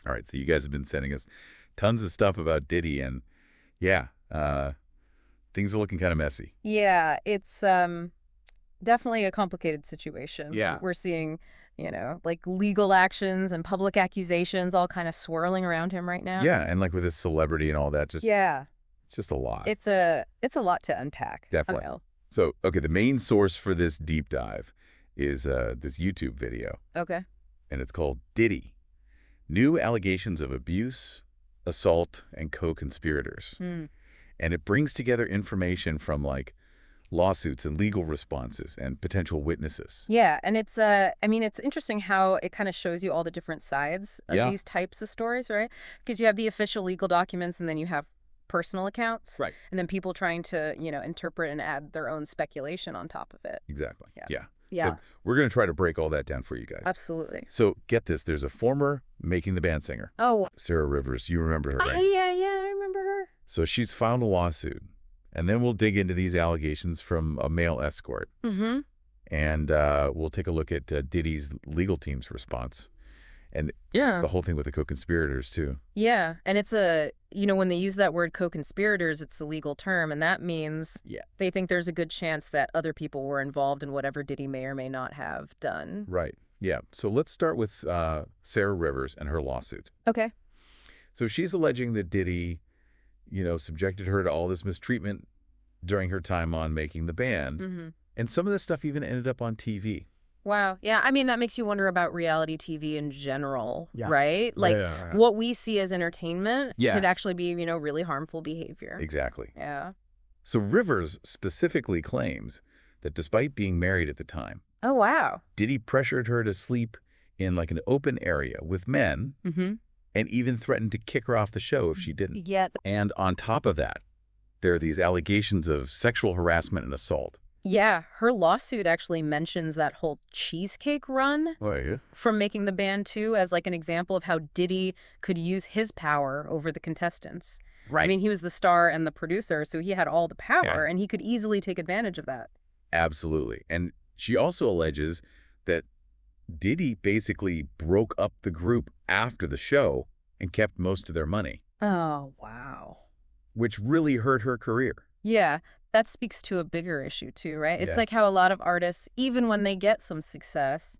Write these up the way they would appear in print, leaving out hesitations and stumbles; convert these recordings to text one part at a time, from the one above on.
All right, so you guys have been sending us tons of stuff about Diddy, and yeah, things are looking kind of messy. Yeah, it's definitely a complicated situation. Yeah. We're seeing, like legal actions and public accusations all kind of swirling around him right now. Yeah, and like with his celebrity and all that, Yeah, it's just a lot. it's a lot to unpack. I Definitely. know. So, okay, the main source for this deep dive is this YouTube video, Okay. and it's called Diddy: New Allegations of Abuse, Assault, and Co-Conspirators. Hmm. And it brings together information from like lawsuits and legal responses and potential witnesses. Yeah, and it's interesting how it kind of shows you all the different sides of Yeah. these types of stories, right? Because you have the official legal documents and then you have personal accounts. Right. And then people trying to, interpret and add their own speculation on top of it. Exactly. Yeah. Yeah. Yeah, So we're going to try to break all that down for you guys. absolutely. So get this, there's a former Making the Band singer, Oh, Sarah Rivers. You remember her, right? yeah, I remember her. So she's filed a lawsuit. And then we'll dig into these allegations from a male escort. Mm-hmm. And we'll take a look at Diddy's legal team's response. And Yeah. the whole thing with the co-conspirators, too. Yeah, and it's when they use that word co-conspirators, it's a legal term, and that means they think there's a good chance that other people were involved in whatever Diddy may or may not have done. Right. Yeah. So let's start with Sarah Rivers and her lawsuit. Okay. So she's alleging that Diddy, subjected her to all this mistreatment during her time on Making the Band. Mm-hmm. And some of this stuff even ended up on TV. Wow. Yeah, I mean, that makes you wonder about reality TV in general, Yeah. right? Like, Yeah. what we see as entertainment Yeah. could actually be, really harmful behavior. Exactly. Yeah. So Rivers specifically claims that despite being married at the time, Oh, wow. Diddy pressured her to sleep in like an open area with men Mm-hmm. and even threatened to kick her off the show if she didn't. Yeah. And on top of that, there are these allegations of sexual harassment and assault. Yeah, her lawsuit actually mentions that whole cheesecake run Oh, yeah? from Making the Band too as like an example of how Diddy could use his power over the contestants. Right. I mean, he was the star and the producer, so he had all the power, Yeah. and he could easily take advantage of that. Absolutely. And she also alleges that Diddy basically broke up the group after the show and kept most of their money, Oh, wow. which really hurt her career. Yeah, that speaks to a bigger issue too, right? It's Yeah. like how a lot of artists, even when they get some success,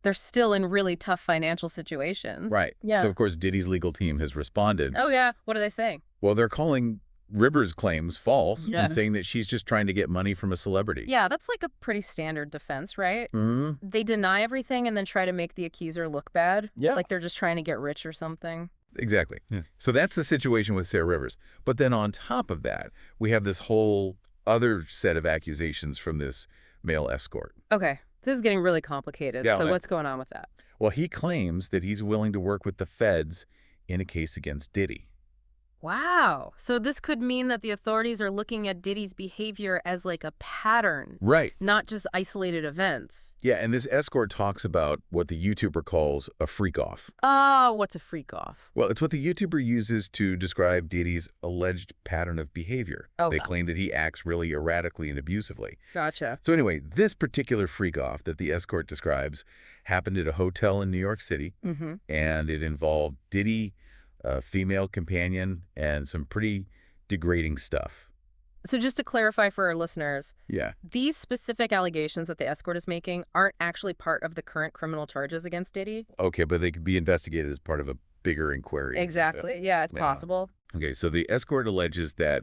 they're still in really tough financial situations. Right. Yeah. So, of course, Diddy's legal team has responded. Oh, yeah. What are they saying? Well, they're calling Rivers' claims false Yeah. and saying that she's just trying to get money from a celebrity. Yeah, that's like a pretty standard defense, right? Mm-hmm. They deny everything and then try to make the accuser look bad. Yeah. Like they're just trying to get rich or something. Exactly. Yeah. So that's the situation with Sarah Rivers. But then on top of that, we have this whole other set of accusations from this male escort. Okay, this is getting really complicated. Yeah, So what's going on with that? Well, he claims that he's willing to work with the feds in a case against Diddy. Wow. So this could mean that the authorities are looking at Diddy's behavior as like a pattern, Right. not just isolated events. Yeah, and this escort talks about what the YouTuber calls a freak-off. Oh, what's a freak off? Well, it's what the YouTuber uses to describe Diddy's alleged pattern of behavior. Oh, They wow. claim that he acts really erratically and abusively. Gotcha. So anyway, this particular freak-off that the escort describes happened at a hotel in New York City, Mm-hmm. and it involved Diddy, a female companion, and some pretty degrading stuff. So just to clarify for our listeners, Yeah. these specific allegations that the escort is making aren't actually part of the current criminal charges against Diddy? Okay, but they could be investigated as part of a bigger inquiry. Exactly. Yeah, it's Yeah. possible. Okay, so the escort alleges that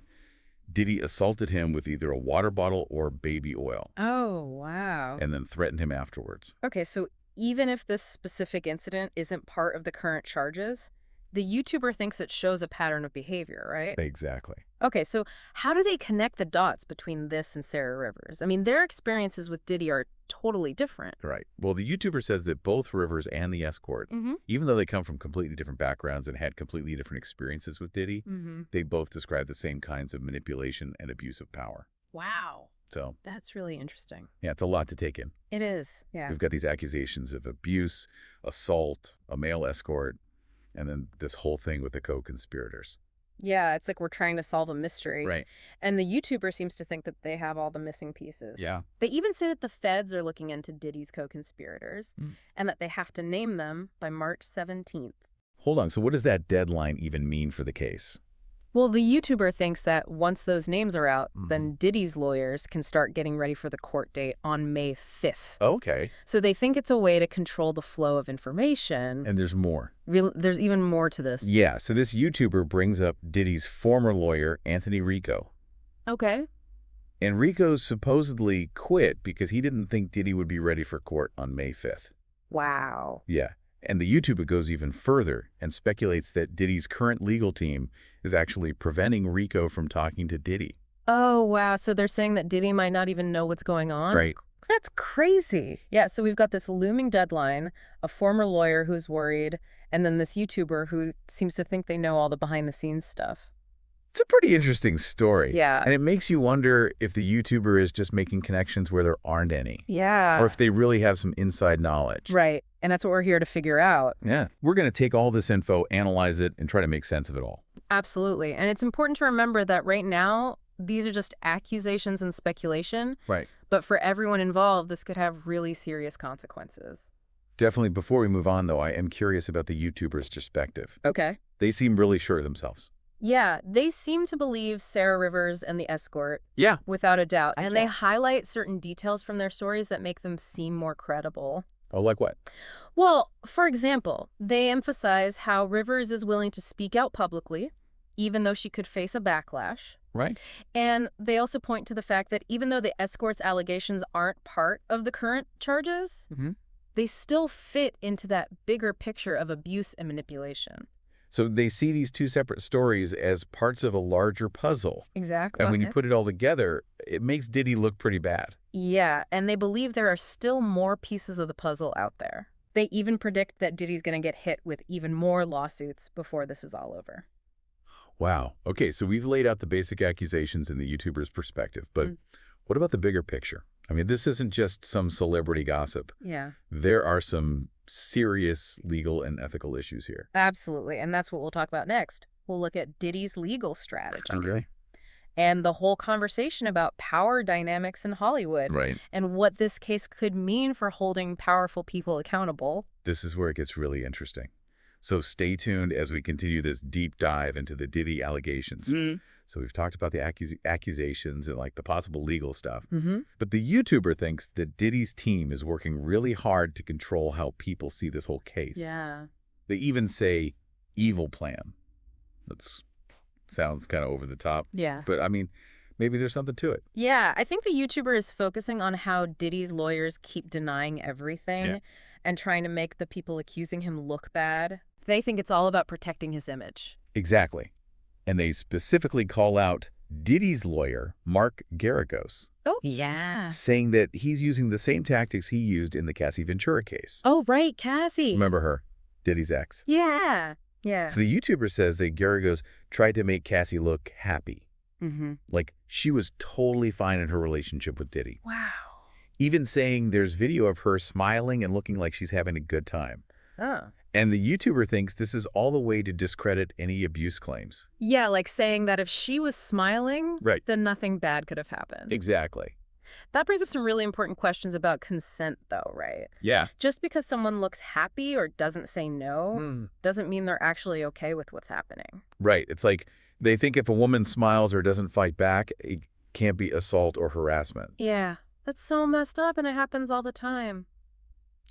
Diddy assaulted him with either a water bottle or baby oil Oh, wow. and then threatened him afterwards. Okay, so even if this specific incident isn't part of the current charges, the YouTuber thinks it shows a pattern of behavior, right? Exactly. Okay, so how do they connect the dots between this and Sarah Rivers? I mean, their experiences with Diddy are totally different. Right. Well, the YouTuber says that both Rivers and the escort, Mm-hmm. even though they come from completely different backgrounds and had completely different experiences with Diddy, Mm-hmm. they both describe the same kinds of manipulation and abuse of power. Wow. So, That's really interesting. yeah, it's a lot to take in. It is. Yeah. We've got these accusations of abuse, assault, a male escort, and then this whole thing with the co-conspirators. Yeah, it's like we're trying to solve a mystery. Right. And the YouTuber seems to think that they have all the missing pieces. Yeah. They even say that the feds are looking into Diddy's co-conspirators and that they have to name them by March 17th. Hold on. So what does that deadline even mean for the case? Well, the YouTuber thinks that once those names are out, then Diddy's lawyers can start getting ready for the court date on May 5th. Okay. So they think it's a way to control the flow of information. And there's more. There's even more to this. Yeah. So this YouTuber brings up Diddy's former lawyer, Anthony Rico. Okay. And Rico supposedly quit because he didn't think Diddy would be ready for court on May 5th. Wow. Yeah. And the YouTuber goes even further and speculates that Diddy's current legal team is actually preventing Rico from talking to Diddy. Oh, wow. So they're saying that Diddy might not even know what's going on? Right. That's crazy. Yeah, so we've got this looming deadline, a former lawyer who's worried, and then this YouTuber who seems to think they know all the behind-the-scenes stuff. It's a pretty interesting story. Yeah. And it makes you wonder if the YouTuber is just making connections where there aren't any. Yeah. Or if they really have some inside knowledge. Right. And that's what we're here to figure out. Yeah. We're going to take all this info, analyze it, and try to make sense of it all. Absolutely. And it's important to remember that right now, these are just accusations and speculation. Right. But for everyone involved, this could have really serious consequences. Definitely. Before we move on, though, I am curious about the YouTuber's perspective. Okay. They seem really sure of themselves. Yeah, they seem to believe Sarah Rivers and the escort. Yeah. Without a doubt. And they highlight certain details from their stories that make them seem more credible. Oh, like what? Well, for example, they emphasize how Rivers is willing to speak out publicly, even though she could face a backlash. Right. And they also point to the fact that even though the escort's allegations aren't part of the current charges, they still fit into that bigger picture of abuse and manipulation. So they see these two separate stories as parts of a larger puzzle. Exactly. And when you put it all together, it makes Diddy look pretty bad. Yeah, and they believe there are still more pieces of the puzzle out there. They even predict that Diddy's going to get hit with even more lawsuits before this is all over. Wow. Okay, so we've laid out the basic accusations in the YouTuber's perspective, but what about the bigger picture? I mean, this isn't just some celebrity gossip. Yeah. There are some serious legal and ethical issues here. Absolutely, and that's what we'll talk about next. We'll look at Diddy's legal strategy. Okay. And the whole conversation about power dynamics in Hollywood. Right. And what this case could mean for holding powerful people accountable. This is where it gets really interesting. So stay tuned as we continue this deep dive into the Diddy allegations. So we've talked about the accusations and like the possible legal stuff. But the YouTuber thinks that Diddy's team is working really hard to control how people see this whole case. Yeah. They even say evil plan. That sounds kind of over the top. Yeah. But I mean, maybe there's something to it. Yeah, I think the YouTuber is focusing on how Diddy's lawyers keep denying everything and trying to make the people accusing him look bad. They think it's all about protecting his image. Exactly. And they specifically call out Diddy's lawyer, Mark Garagos. Oh, yeah. Saying that he's using the same tactics he used in the Cassie Ventura case. Oh, right, Cassie. Remember her, Diddy's ex. Yeah. Yeah. So the YouTuber says that Garagos tried to make Cassie look happy. Like she was totally fine in her relationship with Diddy. Wow. Even saying there's video of her smiling and looking like she's having a good time. Oh. And the YouTuber thinks this is all the way to discredit any abuse claims. Yeah, like saying that if she was smiling, then nothing bad could have happened. Exactly. That brings up some really important questions about consent, though, right? Yeah. Just because someone looks happy or doesn't say no doesn't mean they're actually okay with what's happening. Right. It's like they think if a woman smiles or doesn't fight back, it can't be assault or harassment. Yeah. That's so messed up, and it happens all the time.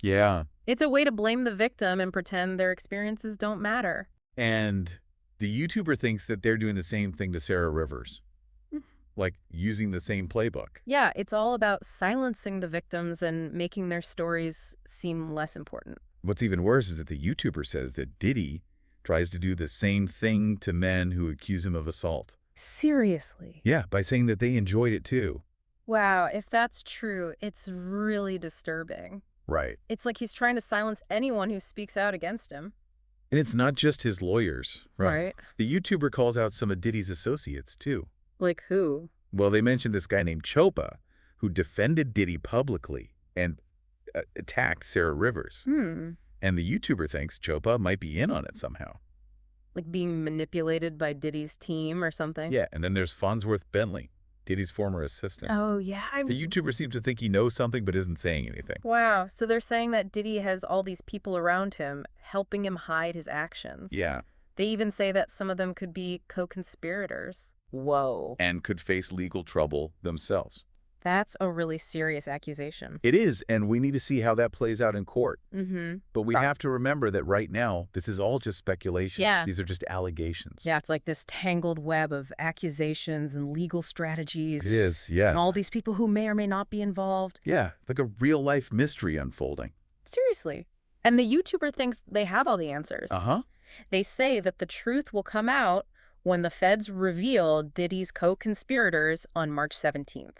Yeah. It's a way to blame the victim and pretend their experiences don't matter. And the YouTuber thinks that they're doing the same thing to Sarah Rivers. Like using the same playbook. Yeah, it's all about silencing the victims and making their stories seem less important. What's even worse is that the YouTuber says that Diddy tries to do the same thing to men who accuse him of assault. Seriously? Yeah, by saying that they enjoyed it too. Wow, if that's true, it's really disturbing. Right. It's like he's trying to silence anyone who speaks out against him. And it's not just his lawyers. Right. The YouTuber calls out some of Diddy's associates too. Like who? Well, they mentioned this guy named Chopa, who defended Diddy publicly and attacked Sarah Rivers. And the YouTuber thinks Chopa might be in on it somehow. Like being manipulated by Diddy's team or something? Yeah, and then there's Farnsworth Bentley. Diddy's former assistant. Oh, yeah. The YouTuber seems to think he knows something but isn't saying anything. Wow. So they're saying that Diddy has all these people around him helping him hide his actions. Yeah. They even say that some of them could be co-conspirators. Whoa. And could face legal trouble themselves. That's a really serious accusation. It is, and we need to see how that plays out in court. Mm-hmm. But we have to remember that right now, this is all just speculation. Yeah. These are just allegations. Yeah, it's like this tangled web of accusations and legal strategies. It is, yeah. And all these people who may or may not be involved. Yeah, like a real-life mystery unfolding. Seriously. And the YouTuber thinks they have all the answers. Uh-huh. They say that the truth will come out when the feds reveal Diddy's co-conspirators on March 17th.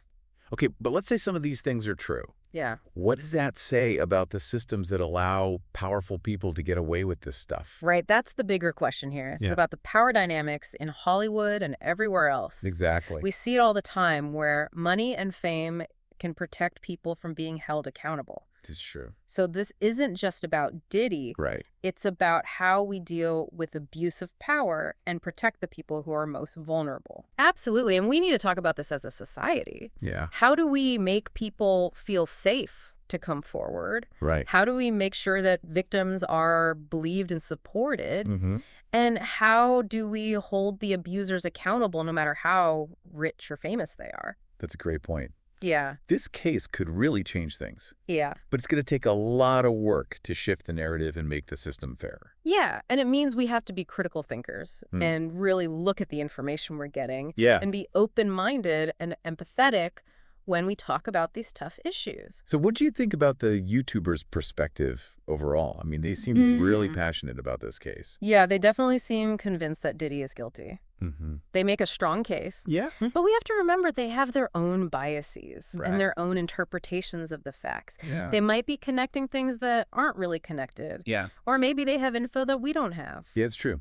Okay, but let's say some of these things are true. Yeah. What does that say about the systems that allow powerful people to get away with this stuff? Right, that's the bigger question here. It's about the power dynamics in Hollywood and everywhere else. Exactly. We see it all the time where money and fame can protect people from being held accountable. It's true. So this isn't just about Diddy. Right. It's about how we deal with abuse of power and protect the people who are most vulnerable. Absolutely. And we need to talk about this as a society. Yeah. How do we make people feel safe to come forward? Right. How do we make sure that victims are believed and supported? Mm-hmm. And how do we hold the abusers accountable no matter how rich or famous they are? That's a great point. Yeah. This case could really change things. Yeah. But it's going to take a lot of work to shift the narrative and make the system fairer. Yeah. And it means we have to be critical thinkers and really look at the information we're getting. Yeah. And be open-minded and empathetic when we talk about these tough issues. So what do you think about the YouTuber's perspective overall? I mean, they seem really passionate about this case. Yeah, they definitely seem convinced that Diddy is guilty. Mm-hmm. They make a strong case. Yeah. But we have to remember they have their own biases Right. and their own interpretations of the facts. Yeah. They might be connecting things that aren't really connected. Yeah. Or maybe they have info that we don't have. Yeah, it's true.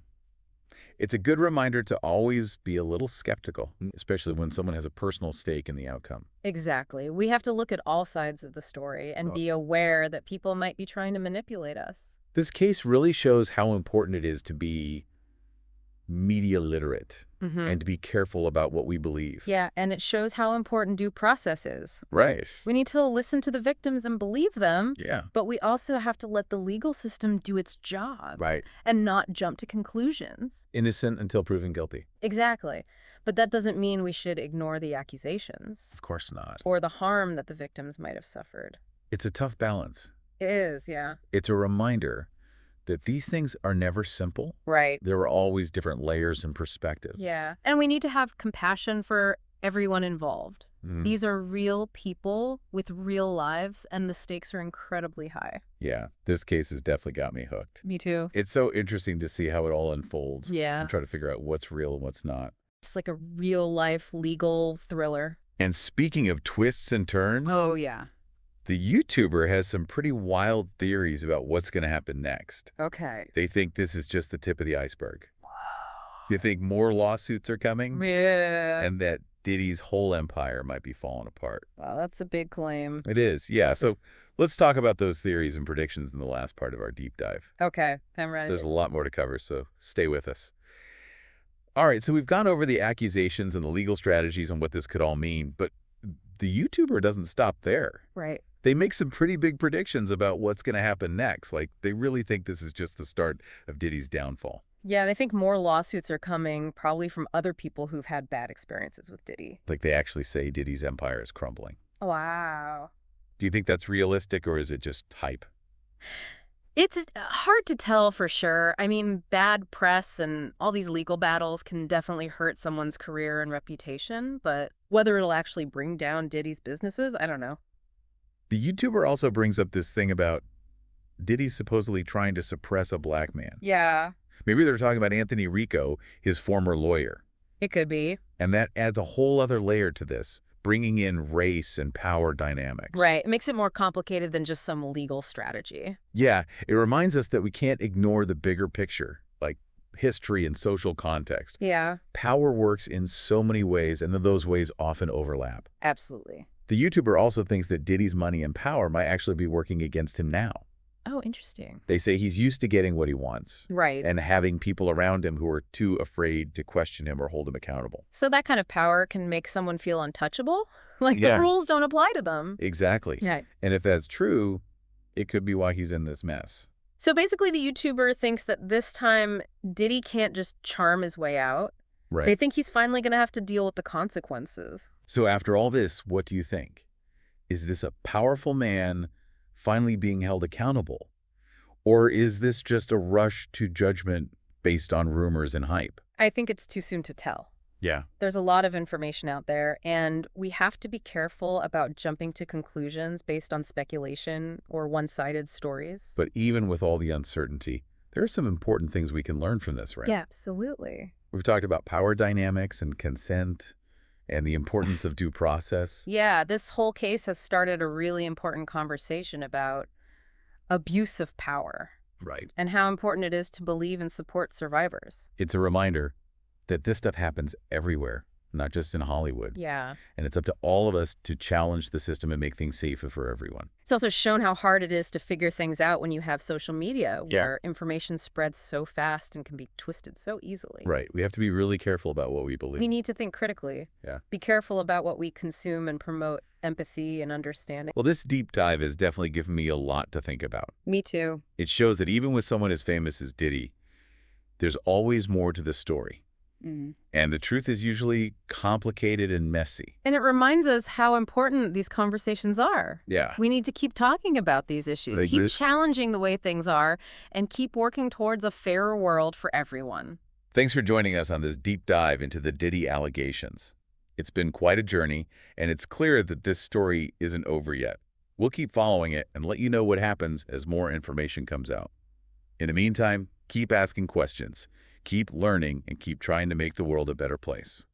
It's a good reminder to always be a little skeptical, especially when someone has a personal stake in the outcome. Exactly. We have to look at all sides of the story and be aware that people might be trying to manipulate us. This case really shows how important it is to be media literate and to be careful about what we believe. Yeah, and it shows how important due process is. Right. We need to listen to the victims and believe them. Yeah. But we also have to let the legal system do its job. Right. And not jump to conclusions. Innocent until proven guilty. Exactly. But that doesn't mean we should ignore the accusations. Of course not. Or the harm that the victims might have suffered. It's a tough balance. It is, yeah. It's a reminder that these things are never simple. Right. There are always different layers and perspectives. Yeah. And we need to have compassion for everyone involved. These are real people with real lives, and the stakes are incredibly high. Yeah, this case has definitely got me hooked. Me too. It's so interesting to see how it all unfolds. Yeah. And try to figure out what's real and what's not. It's like a real-life legal thriller. And speaking of twists and turns, Oh, yeah. the YouTuber has some pretty wild theories about what's going to happen next. Okay. They think this is just the tip of the iceberg. Wow. They think more lawsuits are coming. Yeah. And that Diddy's whole empire might be falling apart. Wow, that's a big claim. It is, yeah. So let's talk about those theories and predictions in the last part of our deep dive. Okay, I'm ready. There's a lot more to cover, so stay with us. All right, so we've gone over the accusations and the legal strategies and what this could all mean, but the YouTuber doesn't stop there. Right. They make some pretty big predictions about what's going to happen next. Like, they really think this is just the start of Diddy's downfall. Yeah, they think more lawsuits are coming, probably from other people who've had bad experiences with Diddy. Like, they actually say Diddy's empire is crumbling. Wow. Do you think that's realistic, or is it just hype? It's hard to tell for sure. I mean, bad press and all these legal battles can definitely hurt someone's career and reputation, but whether it'll actually bring down Diddy's businesses, I don't know. The YouTuber also brings up this thing about Diddy supposedly trying to suppress a black man. Yeah. Maybe they're talking about Anthony Rico, his former lawyer. It could be. And that adds a whole other layer to this, bringing in race and power dynamics. Right. It makes it more complicated than just some legal strategy. Yeah, it reminds us that we can't ignore the bigger picture, like history and social context. Yeah. Power works in so many ways, and then those ways often overlap. Absolutely. The YouTuber also thinks that Diddy's money and power might actually be working against him now. Oh, interesting. They say he's used to getting what he wants Right. and having people around him who are too afraid to question him or hold him accountable. So that kind of power can make someone feel untouchable? Like the Yeah. rules don't apply to them. Exactly. Right. And if that's true, it could be why he's in this mess. So basically the YouTuber thinks that this time Diddy can't just charm his way out. Right. They think he's finally going to have to deal with the consequences. So after all this, what do you think? Is this a powerful man finally being held accountable? Or is this just a rush to judgment based on rumors and hype? I think it's too soon to tell. Yeah. There's a lot of information out there, and we have to be careful about jumping to conclusions based on speculation or one-sided stories. But even with all the uncertainty, there are some important things we can learn from this, right? Yeah, absolutely. We've talked about power dynamics and consent and the importance of due process. Yeah, this whole case has started a really important conversation about abuse of power Right. and how important it is to believe and support survivors. It's a reminder that this stuff happens everywhere, not just in Hollywood. Yeah. And it's up to all of us to challenge the system and make things safer for everyone. It's also shown how hard it is to figure things out when you have social media, Yeah. where information spreads so fast and can be twisted so easily. Right. We have to be really careful about what we believe. We need to think critically. Yeah. Be careful about what we consume and promote empathy and understanding. Well, this deep dive has definitely given me a lot to think about. Me too. It shows that even with someone as famous as Diddy, there's always more to the story. And the truth is usually complicated and messy. And it reminds us how important these conversations are. Yeah. We need to keep talking about these issues, Like keep this? challenging the way things are, and keep working towards a fairer world for everyone. Thanks for joining us on this deep dive into the Diddy allegations. It's been quite a journey, and it's clear that this story isn't over yet. We'll keep following it and let you know what happens as more information comes out. In the meantime, keep asking questions, keep learning, and keep trying to make the world a better place.